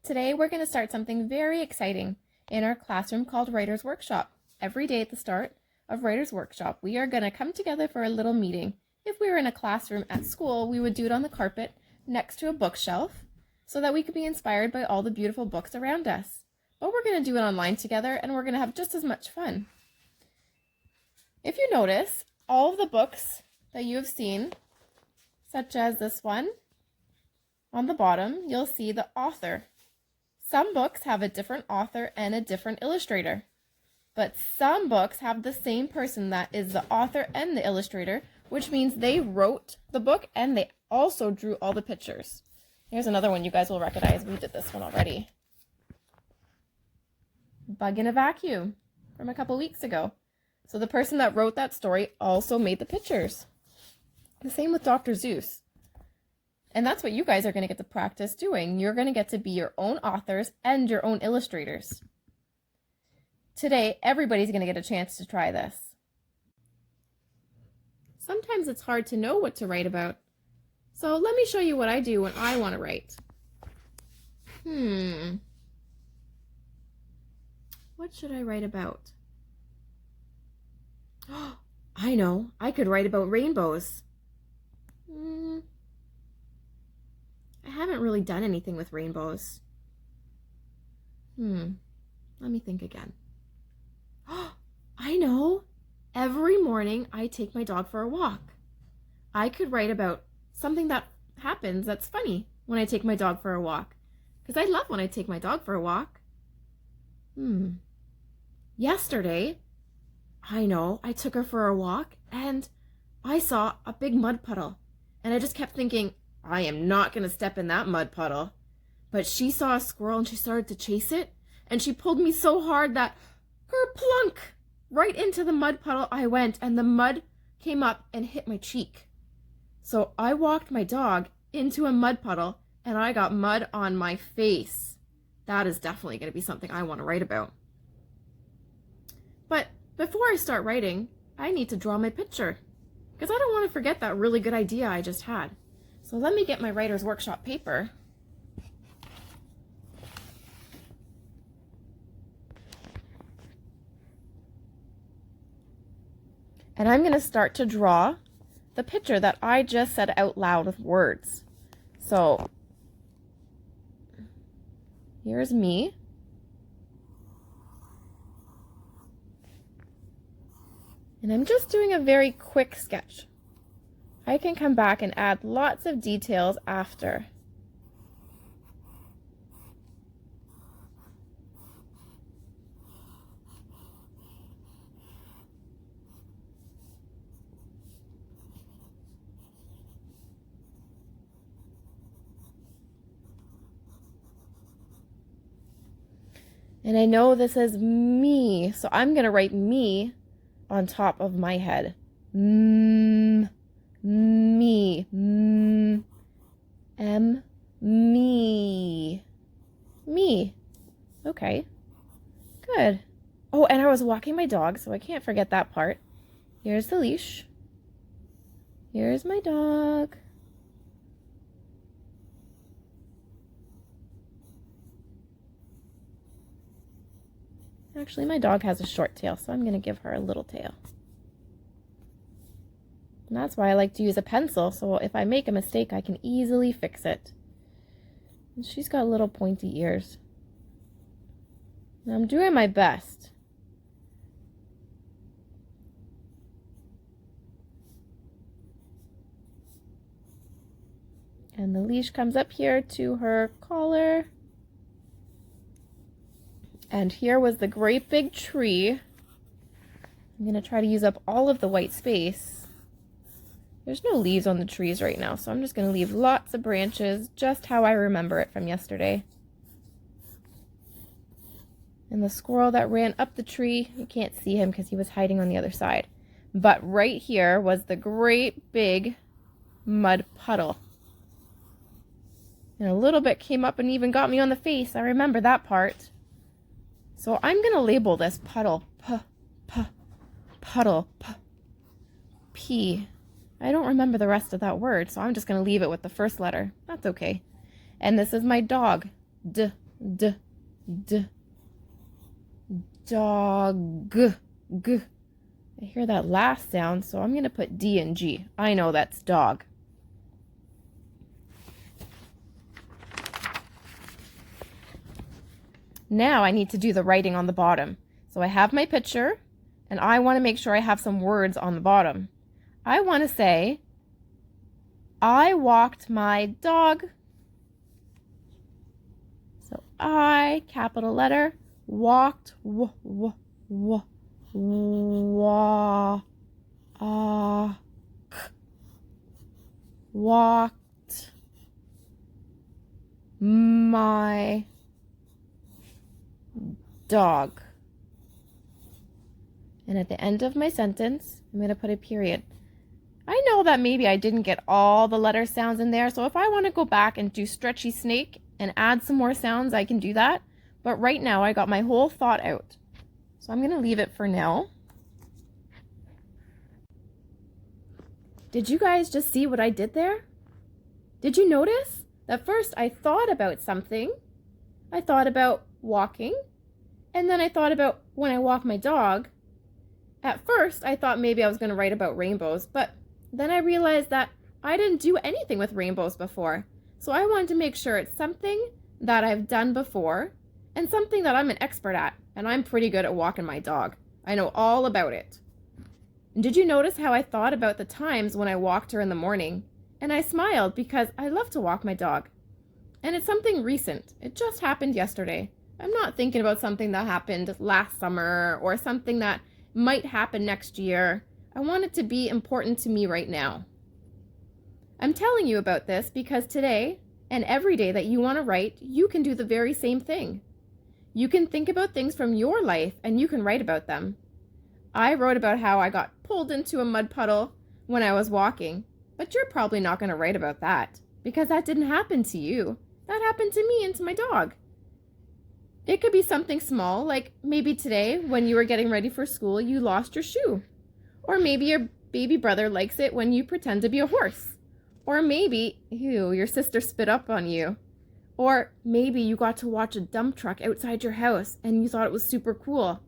Today we're going to start something very exciting in our classroom called Writer's Workshop. Every day at the start of Writer's Workshop, we are going to come together for a little meeting. If we were in a classroom at school, we would do it on the carpet next to a bookshelf so that we could be inspired by all the beautiful books around us. But we're going to do it online together and we're going to have just as much fun. If you notice, all of the books that you have seen, such as this one, on the bottom, you'll see the author. Some books have a different author and a different illustrator, but some books have the same person that is the author and the illustrator, which means they wrote the book and they also drew all the pictures. Here's another one you guys will recognize. We did this one already. Bug in a Vacuum from a couple weeks ago. So the person that wrote that story also made the pictures. The same with Dr. Seuss. And that's what you guys are going to get to practice doing. You're going to get to be your own authors and your own illustrators. Today, everybody's going to get a chance to try this. Sometimes it's hard to know what to write about. So let me show you what I do when I want to write. What should I write about? I know, I could write about rainbows. I haven't really done anything with rainbows. Let me think again. I know. Every morning I take my dog for a walk. I could write about something that happens that's funny when I take my dog for a walk. Because I love when I take my dog for a walk. Yesterday, I know, I took her for a walk and I saw a big mud puddle. And I just kept thinking, I am not going to step in that mud puddle. But she saw a squirrel and she started to chase it. And she pulled me so hard that plunk, right into the mud puddle I went. And the mud came up and hit my cheek. So I walked my dog into a mud puddle and I got mud on my face. That is definitely going to be something I want to write about. But before I start writing, I need to draw my picture. Because I don't want to forget that really good idea I just had. So let me get my Writer's Workshop paper. And I'm going to start to draw the picture that I just said out loud with words. So here's me. And I'm just doing a very quick sketch. I can come back and add lots of details after. And I know this is me, so I'm going to write me on top of my head. Me. Me. Okay. Good. Oh, and I was walking my dog, so I can't forget that part. Here's the leash. Here's my dog. Actually, my dog has a short tail, so I'm going to give her a little tail. And that's why I like to use a pencil, so if I make a mistake, I can easily fix it. And she's got little pointy ears. And I'm doing my best. And the leash comes up here to her collar. And here was the great big tree. I'm going to try to use up all of the white space. There's no leaves on the trees right now, so I'm just going to leave lots of branches, just how I remember it from yesterday. And the squirrel that ran up the tree, you can't see him because he was hiding on the other side. But right here was the great big mud puddle. And a little bit came up and even got me on the face. I remember that part. So I'm going to label this puddle, puddle, P. I don't remember the rest of that word, so I'm just going to leave it with the first letter. That's okay. And this is my dog, D, d. Dog, g. I hear that last sound, so I'm going to put D and G. I know that's dog. Now I need to do the writing on the bottom. So I have my picture, and I want to make sure I have some words on the bottom. I want to say, I walked my dog. So I, capital letter, walked, walked my dog. And at the end of my sentence, I'm going to put a period. I know that maybe I didn't get all the letter sounds in there, so if I want to go back and do stretchy snake and add some more sounds, I can do that. But right now, I got my whole thought out. So I'm going to leave it for now. Did you guys just see what I did there? Did you notice that first I thought about something? I thought about walking, and then I thought about when I walk my dog. At first, I thought maybe I was going to write about rainbows, but then I realized that I didn't do anything with rainbows before. So I wanted to make sure it's something that I've done before and something that I'm an expert at. And I'm pretty good at walking my dog. I know all about it. Did you notice how I thought about the times when I walked her in the morning? And I smiled because I love to walk my dog. And it's something recent. It just happened yesterday. I'm not thinking about something that happened last summer or something that might happen next year. I want it to be important to me right now. I'm telling you about this because today and every day that you want to write, you can do the very same thing. You can think about things from your life and you can write about them. I wrote about how I got pulled into a mud puddle when I was walking, but you're probably not going to write about that because that didn't happen to you. That happened to me and to my dog. It could be something small, like maybe today when you were getting ready for school, you lost your shoe. Or maybe your baby brother likes it when you pretend to be a horse. Or maybe, your sister spit up on you. Or maybe you got to watch a dump truck outside your house and you thought it was super cool.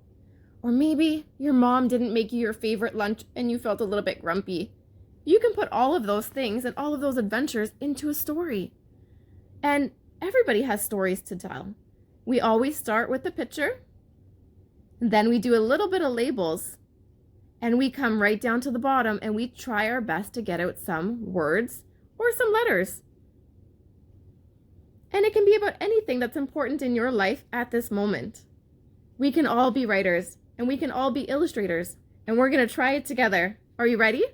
Or maybe your mom didn't make you your favorite lunch and you felt a little bit grumpy. You can put all of those things and all of those adventures into a story. And everybody has stories to tell. We always start with the picture, then we do a little bit of labels, and we come right down to the bottom and we try our best to get out some words or some letters. And it can be about anything that's important in your life at this moment. We can all be writers and we can all be illustrators, and we're going to try it together. Are you ready?